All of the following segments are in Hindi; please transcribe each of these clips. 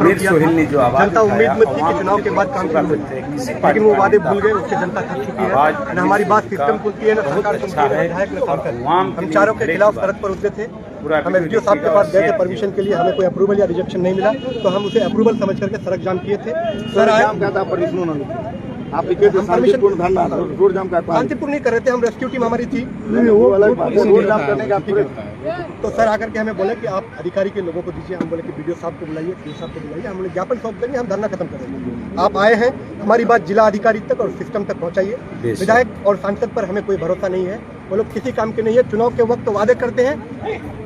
शुरू किया था। जनता उम्मीद में थी कि चुनाव के बाद काम शुरू होते, लेकिन वो वादे भूल गए, उससे जनता थक चुकी है। न हमारी बात सिस्टम सुनती है, न सरकार सुनती है, न विधायक न सांसद। हम चारों के खिलाफ सड़क पर उतरे थे। हम एसडीओ साहब के पास गए थे परमिशन के लिए, हमें कोई अप्रूवल या रिजेक्शन नहीं मिला, तो हम उसे अप्रूवल समझ करके सड़क जाम किए थे। सर आप रोड जाम का शांतिपूर्ण नहीं कर रहे थे, हम रेस्क्यू टीम हमारी थी। रोड जाम करने का तो सर आकर के हमें बोले कि आप अधिकारी के लोगों को दीजिए। हम बोले कि बीडीओ साहब को बुलाइए, सीओ साहब को बुलाइए, हम बोले ज्ञापन सौंप देंगे, हम धरना खत्म करेंगे। आप आए हैं, हमारी बात जिला अधिकारी तक और सिस्टम तक पहुंचाइए। विधायक और सांसद पर हमें कोई भरोसा नहीं है, वो लोग किसी काम के नहीं है। चुनाव के वक्त तो वादे करते हैं,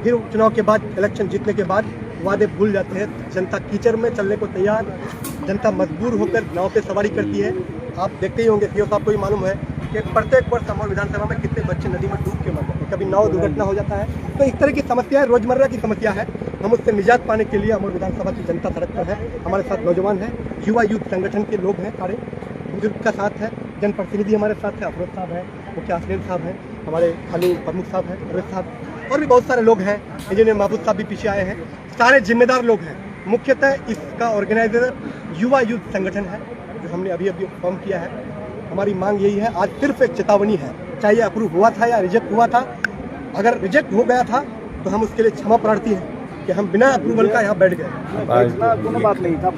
फिर चुनाव के बाद इलेक्शन जीतने के बाद वादे भूल जाते हैं। जनता कीचड़ में चलने को तैयार, जनता मजबूर होकर नाव पे सवारी करती है। आप देखते ही होंगे, सीओ साहब को भी मालूम है कि प्रत्येक वर्ष अमर विधानसभा में कितने बच्चे नदी में डूब के मर जाते हैं, कभी नाव दुर्घटना हो जाता है। तो इस तरह की समस्याएं रोजमर्रा की समस्या है। हम उससे निजात पाने के लिए अमर विधानसभा की जनता सड़क पर है। हमारे साथ नौजवान हैं, युवा यूथ संगठन के लोग हैं, सारे बुजुर्ग का साथ है, जनप्रतिनिधि हमारे साथ है, अफरोज साहब है, मुख्य आसलीन साहब हैं, हमारे खाली प्रमुख साहब हैं, अरविंद साहब, और भी बहुत सारे लोग हैं। इंजीनियर महबूब साहब भी पीछे आए हैं। सारे जिम्मेदार लोग हैं। मुख्यतः इसका ऑर्गेनाइजर युवा यूथ संगठन है, जो हमने अभी फॉर्म किया है। हमारी मांग यही है, आज सिर्फ एक चेतावनी है, चाहे अप्रूव हुआ था या रिजेक्ट हुआ था। अगर रिजेक्ट हो गया था तो हम उसके लिए क्षमा प्रार्थी हैं कि हम बिना अप्रूवल का यहाँ बैठ गए। कोनो बात नहीं था,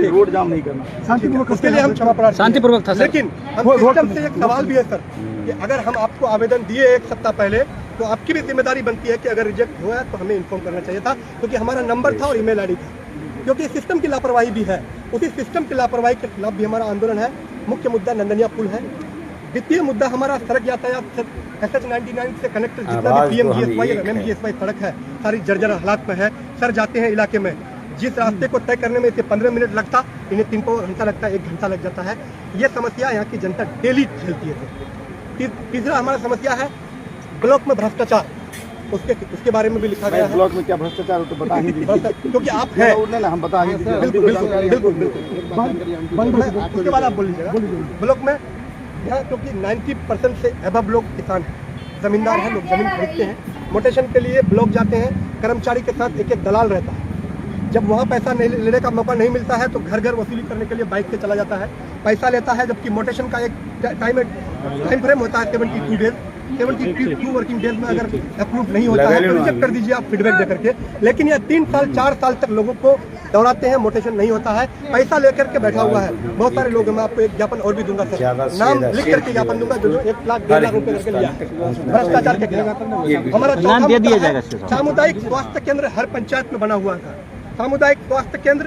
रोड जाम नहीं करना, शांतिपूर्वक, उसके लिए हम क्षमा प्रार्थी, शांतिपूर्वक था। लेकिन हम सिस्टम से एक सवाल भी है सर, कि अगर हम आपको आवेदन दिए एक सप्ताह पहले, तो आपकी भी जिम्मेदारी बनती है कि अगर रिजेक्ट हुआ तो हमें इन्फॉर्म करना चाहिए था, क्योंकि हमारा नंबर था और ईमेल आईडी था। क्योंकि सिस्टम की लापरवाही भी है, उसी सिस्टम की लापरवाही के खिलाफ भी हमारा आंदोलन है। मुख्य मुद्दा नंदनिया पुल है, द्वितीय मुद्दा हमारा सड़क यातायात SH99 से कनेक्ट जितना भी PMGSY और MMGSY सड़क है, सारी जर्जर हालात में है। सर जाते हैं इलाके में, जिस रास्ते को तय करने में इसे 15 मिनट लगता, इन्हें 3 घंटा लगता है, 1 घंटा लग जाता है। ये समस्या यहाँ की जनता डेली झेलती है। तीसरा हमारा समस्या है ब्लॉक में भ्रष्टाचार, उसके बारे में भी लिखा गया है। ब्लॉक में क्या भ्रष्टाचार हो तो बता ही दीजिए, क्योंकि आप हैं, हम बता ही दीजिए। बिल्कुल। उसके बाद आप बोल लीजिएगा। ब्लॉक में यहाँ क्योंकि 90% से अबव लोग किसान हैं, जमींदार हैं, लोग जमीन खरीदते हैं। मोटेशन के लिए ब्लॉक जाते हैं, कर्मचारी के साथ एक दलाल रहता है। जब वहाँ पैसा नहीं लेने का मौका नहीं मिलता है तो घर घर वसूली करने के लिए बाइक से चला जाता है, पैसा लेता है। जबकि मोटेशन का एक टाइम फ्रेम होता है 72 डेज, 72 वर्किंग डेज में अगर अप्रूव नहीं होता है तो रिजेक्ट कर दीजिए आप फीडबैक दे करके। लेकिन यह 3 साल 4 साल तक लोगों को दौड़ाते हैं, मोटेशन नहीं होता है, पैसा लेकर के बैठा हुआ है। बहुत सारे लोग हैं, मैं आपको एक ज्ञापन और भी दूंगा सर, नाम लिख करके ज्ञापन दूंगा, जो 1 लाख 1.5 लाख रुपए करके लिया भ्रष्टाचार के खिलाफ। हमारा सामुदायिक स्वास्थ्य केंद्र हर पंचायत में बना हुआ था। सामुदायिक स्वास्थ्य केंद्र